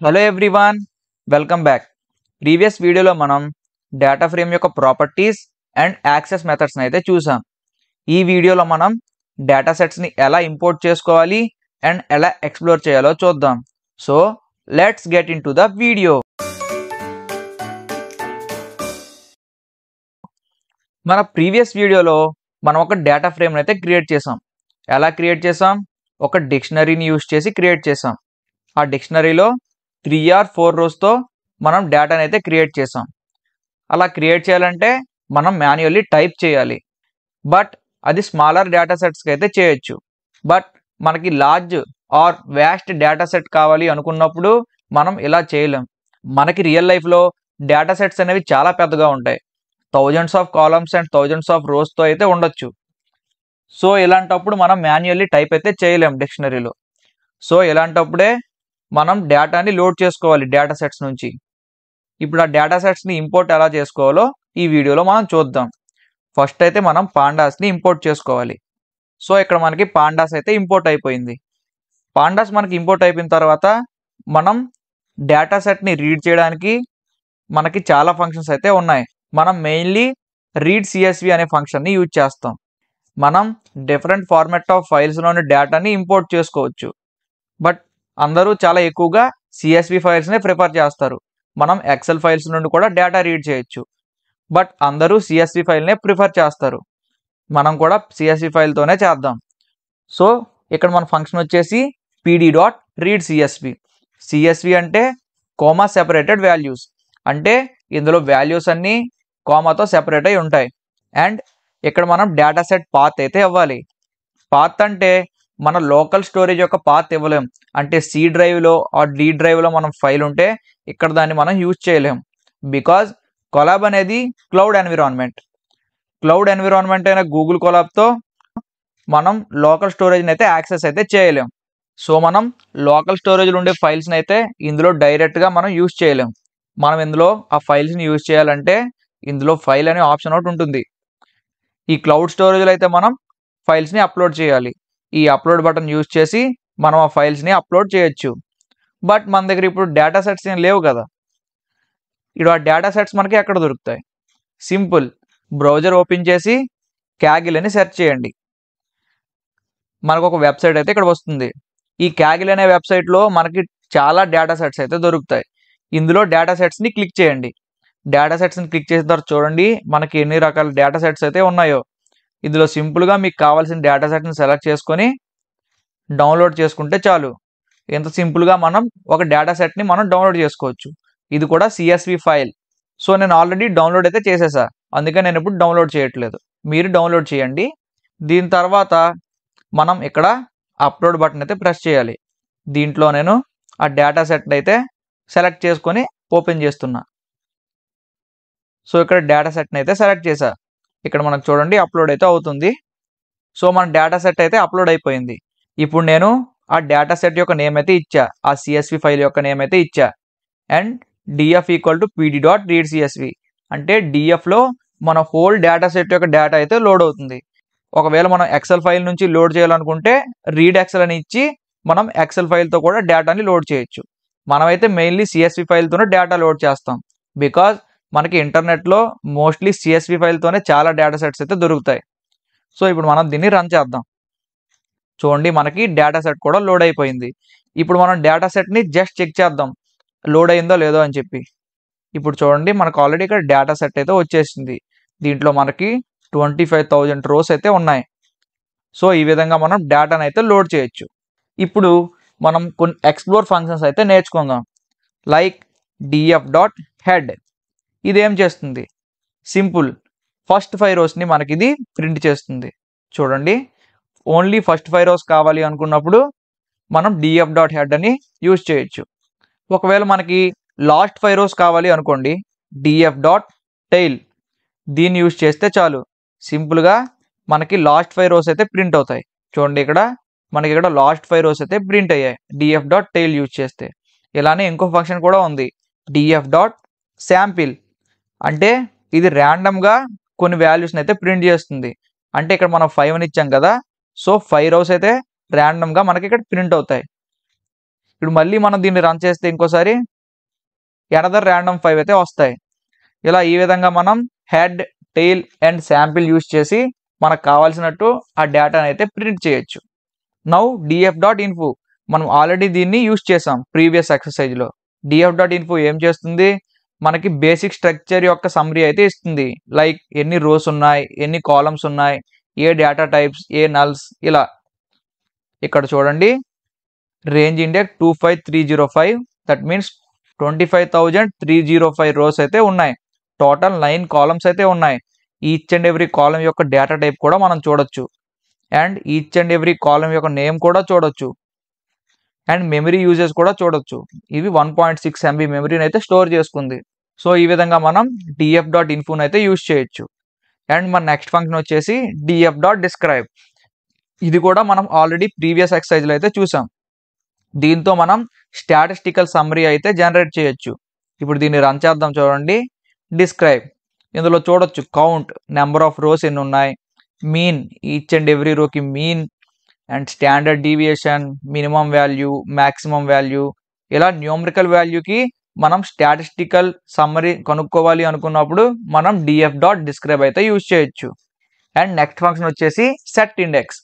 Hello everyone, welcome back. Previous వీడియోలో మనం data frame యొక్క ప్రాపర్టీస్ అండ్ యాక్సెస్ మెథడ్స్ని అయితే చూసాం. ఈ వీడియోలో మనం డేటా సెట్స్ని ఎలా ఇంపోర్ట్ చేసుకోవాలి అండ్ ఎలా ఎక్స్ప్లోర్ చేయాలో చూద్దాం. So let's get in to the video. మన ప్రీవియస్ వీడియోలో మనం ఒక డేటా ఫ్రేమ్ని అయితే క్రియేట్ చేసాం. ఎలా క్రియేట్ చేసాం? ఒక డిక్షనరీని యూజ్ చేసి క్రియేట్ చేసాం. ఆ డిక్షనరీలో 3 or 4 రోస్తో మనం డేటాని అయితే క్రియేట్ చేసాం. అలా క్రియేట్ చేయాలంటే మనం మాన్యువల్లీ టైప్ చేయాలి. బట్ అది స్మాలర్ డేటా సెట్స్కి అయితే చేయొచ్చు. బట్ మనకి large or vast data set కావాలి అనుకున్నప్పుడు మనం ఇలా చేయలేం. మనకి రియల్ లైఫ్లో డేటా సెట్స్ అనేవి చాలా పెద్దగా ఉంటాయి. Thousands of columns and thousands of రోస్తో అయితే ఉండొచ్చు. సో ఇలాంటప్పుడు మనం మాన్యువల్లీ టైప్ అయితే చేయలేం డిక్షనరీలో. సో ఇలాంటప్పుడే మనం డేటాని లోడ్ చేసుకోవాలి డేటా సెట్స్ నుంచి. ఇప్పుడు ఆ డేటా సెట్స్ని ఇంపోర్ట్ ఎలా చేసుకోవాలో ఈ వీడియోలో మనం చూద్దాం. ఫస్ట్ అయితే మనం పాండాస్ని ఇంపోర్ట్ చేసుకోవాలి. సో ఇక్కడ మనకి పాండాస్ అయితే ఇంపోర్ట్ అయిపోయింది. పాండాస్ మనకి ఇంపోర్ట్ అయిపోయిన తర్వాత మనం డేటా సెట్ని రీడ్ చేయడానికి మనకి చాలా ఫంక్షన్స్ అయితే ఉన్నాయి. మనం మెయిన్లీ రీడ్ సిఎస్వి అనే ఫంక్షన్ని యూజ్ చేస్తాం. మనం డిఫరెంట్ ఫార్మాట్ ఆఫ్ ఫైల్స్లోని డేటాని ఇంపోర్ట్ చేసుకోవచ్చు. బట్ అందరూ చాలా ఎక్కువగా సిఎస్వి ఫైల్స్నే ప్రిఫర్ చేస్తారు. మనం ఎక్సెల్ ఫైల్స్ నుండి కూడా డేటా రీడ్ చేయొచ్చు. బట్ అందరూ సిఎస్వి ఫైల్నే ప్రిఫర్ చేస్తారు. మనం కూడా సిఎస్వి ఫైల్తోనే చేద్దాం. సో ఇక్కడ మన ఫంక్షన్ వచ్చేసి pd.read CSV. సిఎస్వి అంటే కామా సెపరేటెడ్ వాల్యూస్. అంటే ఇందులో వాల్యూస్ అన్నీ కామాతో సెపరేట్ అయి ఉంటాయి. అండ్ ఇక్కడ మనం డేటా సెట్ పాత్ అయితే ఇవ్వాలి. పాత్ అంటే మన లోకల్ స్టోరేజ్ యొక్క పాత్ ఇవ్వలేం. అంటే సి డ్రైవ్లో ఆర్ డి డ్రైవ్లో మనం ఫైల్ ఉంటే ఇక్కడ దాన్ని మనం యూజ్ చేయలేం. బికాజ్ కొలాబ్ అనేది క్లౌడ్ ఎన్విరాన్మెంట్. క్లౌడ్ ఎన్విరాన్మెంట్ అయిన గూగుల్ కొలాబ్తో మనం లోకల్ స్టోరేజ్ని అయితే యాక్సెస్ అయితే చేయలేం. సో మనం లోకల్ స్టోరేజ్లో ఉండే ఫైల్స్ని అయితే ఇందులో డైరెక్ట్గా మనం యూజ్ చేయలేం. మనం ఇందులో ఆ ఫైల్స్ని యూజ్ చేయాలంటే ఇందులో ఫైల్ అనే ఆప్షన్ ఒకటి ఉంటుంది. ఈ క్లౌడ్ స్టోరేజ్లో అయితే మనం ఫైల్స్ని అప్లోడ్ చేయాలి. ఈ అప్లోడ్ బటన్ యూజ్ చేసి మనం ఆ ఫైల్స్ని అప్లోడ్ చేయొచ్చు. బట్ మన దగ్గర ఇప్పుడు డేటా సెట్స్ ఏం లేవు కదా. ఇప్పుడు ఆ డేటా సెట్స్ మనకి ఎక్కడ దొరుకుతాయి? సింపుల్, బ్రౌజర్ ఓపెన్ చేసి క్యాగిల్ అని సెర్చ్ చేయండి. మనకు ఒక వెబ్సైట్ అయితే ఇక్కడ వస్తుంది. ఈ క్యాగిల్ అనే వెబ్సైట్లో మనకి చాలా డేటా సెట్స్ అయితే దొరుకుతాయి. ఇందులో డేటా సెట్స్ని క్లిక్ చేయండి. డేటా సెట్స్ని క్లిక్ చేసిన తర్వాత చూడండి మనకి ఎన్ని రకాల డేటా సెట్స్ అయితే ఉన్నాయో. ఇందులో సింపుల్గా మీకు కావాల్సిన డేటా సెట్ని సెలెక్ట్ చేసుకొని డౌన్లోడ్ చేసుకుంటే చాలు. ఎంత సింపుల్గా మనం ఒక డేటా సెట్ని మనం డౌన్లోడ్ చేసుకోవచ్చు. ఇది కూడా సిఎస్వి ఫైల్. సో నేను ఆల్రెడీ డౌన్లోడ్ అయితే చేసేసా, అందుకే నేను ఇప్పుడు డౌన్లోడ్ చేయట్లేదు. మీరు డౌన్లోడ్ చేయండి. దీని తర్వాత మనం ఇక్కడ అప్లోడ్ బటన్ అయితే ప్రెస్ చేయాలి. దీంట్లో నేను ఆ డేటా సెట్ అయితే సెలెక్ట్ చేసుకొని ఓపెన్ చేస్తున్నా. సో ఇక్కడ డేటా సెట్ని అయితే సెలెక్ట్ చేశా. ఇక్కడ మనకు చూడండి అప్లోడ్ అయితే అవుతుంది. సో మన డేటా సెట్ అయితే అప్లోడ్ అయిపోయింది. ఇప్పుడు నేను ఆ డేటా సెట్ యొక్క నేమ్ అయితే ఇచ్చా, ఆ సిఎస్వి ఫైల్ యొక్క నేమ్ అయితే ఇచ్చా. And df = pd.read CSV. అంటే డిఎఫ్లో మన హోల్ డేటా సెట్ యొక్క డేటా అయితే లోడ్ అవుతుంది. ఒకవేళ మనం ఎక్సెల్ ఫైల్ నుంచి లోడ్ చేయాలనుకుంటే రీడ్ ఎక్సెల్ అని ఇచ్చి మనం ఎక్సెల్ ఫైల్తో కూడా డేటాని లోడ్ చేయొచ్చు. మనమైతే మెయిన్లీ సిఎస్వి ఫైల్తోనే డేటా లోడ్ చేస్తాం. బికాజ్ మనకి ఇంటర్నెట్లో మోస్ట్లీ సిఎస్వి ఫైల్తోనే చాలా డేటా సెట్స్ అయితే దొరుకుతాయి. సో ఇప్పుడు మనం దీన్ని రన్ చేద్దాం. చూడండి మనకి డేటా సెట్ కూడా లోడ్ అయిపోయింది. ఇప్పుడు మనం డేటా సెట్ని జస్ట్ చెక్ చేద్దాం లోడ్ అయిందో లేదో అని చెప్పి. ఇప్పుడు చూడండి మనకు ఆల్రెడీ ఇక్కడ డేటా సెట్ అయితే వచ్చేసింది. దీంట్లో మనకి 25,000 రోస్ అయితే ఉన్నాయి. సో ఈ విధంగా మనం డేటాను అయితే లోడ్ చేయొచ్చు. ఇప్పుడు మనం కొన్ని ఎక్స్ప్లోర్ ఫంక్షన్స్ అయితే నేర్చుకుందాం. Like df.head. ఇదేం చేస్తుంది? సింపుల్, ఫస్ట్ 5 రోస్ని మనకి ఇది ప్రింట్ చేస్తుంది. చూడండి ఓన్లీ ఫస్ట్ 5 రోస్ కావాలి అనుకున్నప్పుడు మనం df.head అని యూజ్ చేయొచ్చు. ఒకవేళ మనకి లాస్ట్ 5 రోస్ కావాలి అనుకోండి, df.tail దీన్ని యూజ్ చేస్తే చాలు. సింపుల్గా మనకి లాస్ట్ 5 రోస్ అయితే ప్రింట్ అవుతాయి. చూడండి మనకి ఇక్కడ లాస్ట్ 5 రోస్ అయితే ప్రింట్ అయ్యాయి df.tail యూజ్ చేస్తే. ఇలానే ఇంకో ఫంక్షన్ కూడా ఉంది, df.sample. అంటే ఇది ర్యాండమ్గా కొన్ని వాల్యూస్ని అయితే ప్రింట్ చేస్తుంది. అంటే ఇక్కడ మనం 5 అని ఇచ్చాం కదా, సో 5 రోస్ అయితే ర్యాండమ్గా మనకి ఇక్కడ ప్రింట్ అవుతాయి. ఇప్పుడు మళ్ళీ మనం దీన్ని రన్ చేస్తే ఇంకోసారి ఎనదర్ ర్యాండమ్ 5 అయితే వస్తాయి. ఇలా ఈ విధంగా మనం head, tail and sample use చేసి మనకు కావాల్సినట్టు ఆ డేటాను అయితే ప్రింట్ చేయొచ్చు. నౌ df.info మనం ఆల్రెడీ దీన్ని యూస్ చేసాం ప్రీవియస్ ఎక్సర్సైజ్లో. df.info ఏం చేస్తుంది, మనకి బేసిక్ స్ట్రక్చర్ యొక్క సమ్మరీ అయితే ఇస్తుంది. లైక్ ఎన్ని రోస్ ఉన్నాయి, ఎన్ని కాలమ్స్ ఉన్నాయి, ఏ డేటా టైప్స్, ఏ నల్స్, ఇలా. ఇక్కడ చూడండి, range index 25305, that means 25,305 rows అయితే ఉన్నాయి. టోటల్ 9 కాలమ్స్ అయితే ఉన్నాయి. ఈచ్ అండ్ ఎవ్రీ కాలం యొక్క డేటా టైప్ కూడా మనం చూడొచ్చు. అండ్ ఈచ్ అండ్ ఎవ్రీ కాలం యొక్క నేమ్ కూడా చూడొచ్చు. అండ్ మెమరీ యూజెస్ కూడా చూడొచ్చు. ఇవి 1.6 MB మెమరీని అయితే స్టోర్ చేసుకుంది. సో ఈ విధంగా మనం df.info అయితే యూజ్ చేయొచ్చు. అండ్ మన నెక్స్ట్ ఫంక్షన్ వచ్చేసి df.describe. ఇది కూడా మనం ఆల్రెడీ ప్రీవియస్ ఎక్సర్సైజ్లో అయితే చూసాం. దీంతో మనం స్టాటిస్టికల్ సమ్మరీ అయితే జనరేట్ చేయొచ్చు. ఇప్పుడు దీన్ని రన్ చేద్దాం. చూడండి, డిస్క్రైబ్. ఇందులో చూడొచ్చు కౌంట్, నెంబర్ ఆఫ్ రోస్ ఎన్ని ఉన్నాయి, మీన్, ఈచ్ అండ్ ఎవ్రీ రోకి mean, and standard deviation, minimum value, maximum value. ఇలా న్యూమరికల్ వాల్యూకి మనం స్టాటిస్టికల్ సమ్మరీ కనుక్కోవాలి అనుకున్నప్పుడు మనం df.describe అయితే యూజ్ చేయొచ్చు. అండ్ నెక్స్ట్ ఫంక్షన్ వచ్చేసి సెట్ ఇండెక్స్.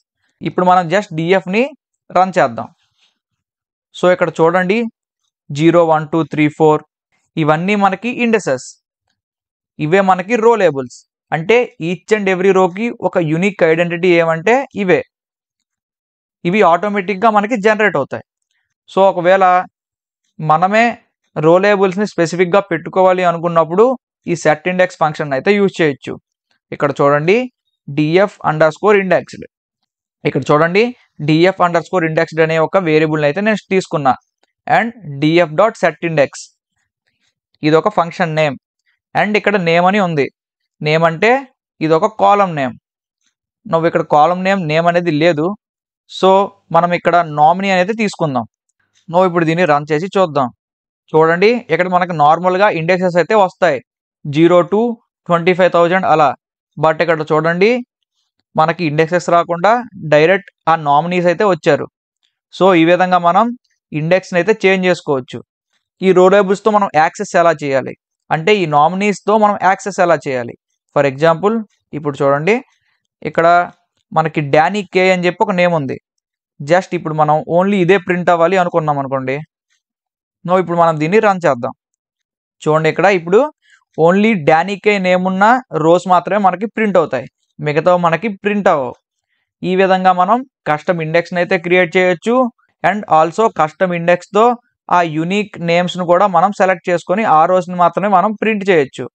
ఇప్పుడు మనం జస్ట్ dfని రన్ చేద్దాం. సో ఇక్కడ చూడండి, 0, 1, 2, 3, 4 ఇవన్నీ మనకి ఇండెసెస్. ఇవే మనకి రో లేబుల్స్. అంటే ఈచ్ అండ్ ఎవ్రీ రోకి ఒక యూనిక్ ఐడెంటిటీ ఏమంటే ఇవే. ఇవి ఆటోమేటిక్గా మనకి జనరేట్ అవుతాయి. సో ఒకవేళ మనమే రో లేబుల్స్ని స్పెసిఫిక్గా పెట్టుకోవాలి అనుకున్నప్పుడు ఈ సెట్ ఇండెక్స్ ఫంక్షన్ అయితే యూజ్ చేయొచ్చు. ఇక్కడ చూడండి, df_indexed. ఇక్కడ చూడండి, df_indexed అనే ఒక వేరియబుల్ని అయితే నేను తీసుకున్నా. అండ్ df.setIndex ఇది ఒక ఫంక్షన్ నేమ్. అండ్ ఇక్కడ నేమ్ అని ఉంది. నేమ్ అంటే ఇది ఒక కాలం నేమ్. నువ్వు ఇక్కడ కాలం నేమ్ అనేది లేదు. సో మనం ఇక్కడ నామినీ అనేది తీసుకుందాం. నువ్వు ఇప్పుడు దీన్ని రన్ చేసి చూద్దాం. చూడండి, ఇక్కడ మనకు నార్మల్గా ఇండెక్సెస్ అయితే వస్తాయి 0 to 25,000 అలా. బట్ ఇక్కడ చూడండి, మనకి ఇండెక్సెస్ రాకుండా డైరెక్ట్ ఆ నామినీస్ అయితే వచ్చారు. సో ఈ విధంగా మనం ఇండెక్స్ని అయితే చేంజ్ చేసుకోవచ్చు. ఈ రో లేబుల్స్తో మనం యాక్సెస్ ఎలా చేయాలి అంటే ఈ నామినీస్తో మనం యాక్సెస్ ఎలా చేయాలి. ఫర్ ఎగ్జాంపుల్ ఇప్పుడు చూడండి, ఇక్కడ మనకి డానీ కే అని చెప్పి ఒక నేమ్ ఉంది. జస్ట్ ఇప్పుడు మనం ఓన్లీ ఇదే ప్రింట్ అవ్వాలి అనుకున్నాం అనుకోండి. ఇప్పుడు మనం దీన్ని రన్ చేద్దాం. చూడండి, ఇక్కడ ఇప్పుడు ఓన్లీ డానీ కే నేమ్ ఉన్న రోస్ మాత్రమే మనకి ప్రింట్ అవుతాయి, మిగతా మనకి ప్రింట్ అవ్వవు. ఈ విధంగా మనం కస్టమ్ ఇండెక్స్ని అయితే క్రియేట్ చేయొచ్చు. అండ్ ఆల్సో కస్టమ్ ఇండెక్స్తో ఆ యూనిక్ నేమ్స్ను కూడా మనం సెలెక్ట్ చేసుకొని ఆ రోస్ని మాత్రమే మనం ప్రింట్ చేయొచ్చు.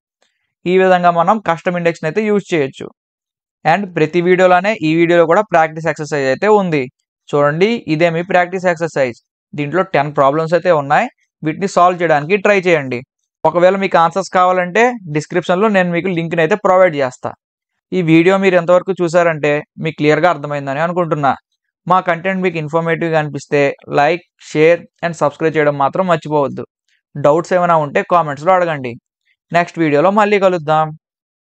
ఈ విధంగా మనం కస్టమ్ ఇండెక్స్ని అయితే యూజ్ చేయొచ్చు. అండ్ ప్రతి వీడియోలోనే ఈ వీడియోలో కూడా ప్రాక్టీస్ ఎక్సర్సైజ్ అయితే ఉంది. చూడండి, ఇదే మీ ప్రాక్టీస్ ఎక్సర్సైజ్. దీంట్లో 10 ప్రాబ్లమ్స్ అయితే ఉన్నాయి. వీటిని సాల్వ్ చేయడానికి ట్రై చేయండి. ఒకవేళ మీకు ఆన్సర్స్ కావాలంటే డిస్క్రిప్షన్లో నేను మీకు లింక్ని అయితే ప్రొవైడ్ చేస్తా. ఈ వీడియో మీరు ఎంతవరకు చూసారంటే మీకు క్లియర్గా అర్థమైందని అనుకుంటున్నా. మా కంటెంట్ మీకు ఇన్ఫర్మేటివ్గా అనిపిస్తే లైక్, షేర్ అండ్ సబ్స్క్రైబ్ చేయడం మాత్రం మర్చిపోవద్దు. డౌట్స్ ఏమైనా ఉంటే కామెంట్స్లో అడగండి. నెక్స్ట్ వీడియోలో మళ్ళీ కలుద్దాం.